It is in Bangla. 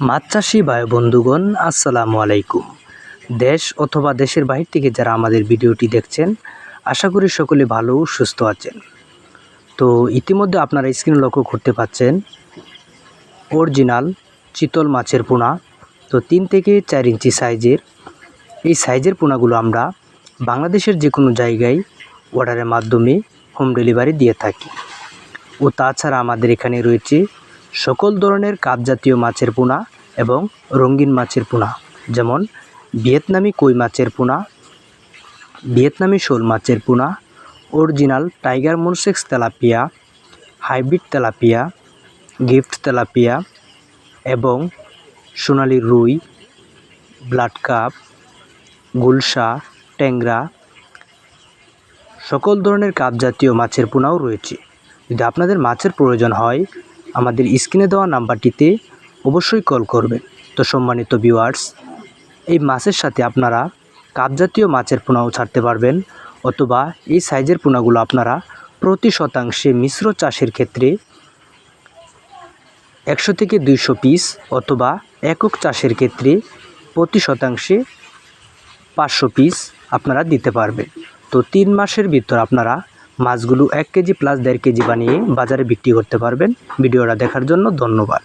মাছ চাষি ভাই বন্ধুগণ, আসসালামু আলাইকুম। দেশ অথবা দেশের বাহির থেকে যারা আমাদের ভিডিওটি দেখছেন, আশা করি সকলে ভালো ও সুস্থ আছেন। তো ইতিমধ্যে আপনারা স্ক্রিনে লক্ষ্য করতে পাচ্ছেন অরিজিনাল চিতল মাছের পোনা। তো 3 থেকে 4 ইঞ্চি সাইজের এই সাইজের পোনাগুলো আমরা বাংলাদেশের যে কোনো জায়গায় অর্ডারের মাধ্যমে হোম ডেলিভারি দিয়ে থাকি। ও তাছাড়া আমাদের এখানে রয়েছে সকল ধরনের কাপ জাতীয় মাছের পোনা এবং রঙিন মাছের পোনা, যেমন ভিয়েতনামি কই মাছের পোনা, ভিয়েতনামি শোল মাছের পোনা, অরিজিনাল টাইগার মোরসেক্স tilapia, hybrid tilapia, gift tilapia এবং সোনালি রুই, ব্লাড কাপ, গুলশা, ট্যাংরা, সকল ধরনের কাপ জাতীয় মাছের পোনাও রয়েছে। যদি আপনাদের মাছের প্রয়োজন হয়, আমাদের স্ক্রিনে দেওয়া নাম্বারটিতে অবশ্যই কল করবেন। তো সম্মানিত ভিউয়ার্স, এই মাছের সাথে আপনারা কাপ জাতীয় মাছের পোনাও ছাড়তে পারবেন, অথবা এই সাইজের পোনাগুলো আপনারা প্রতি শতাংশে মিশ্র চাষের ক্ষেত্রে 100 থেকে 200 পিস, অথবা একক চাষের ক্ষেত্রে প্রতি শতাংশে 500 পিস আপনারা দিতে পারবেন। তো 3 মাসের ভিতর আপনারা মাছগুলো 1 কেজি প্লাস 1.5 কেজি বানিয়ে বাজারে বিক্রি করতে পারবেন। ভিডিওটা দেখার জন্য ধন্যবাদ।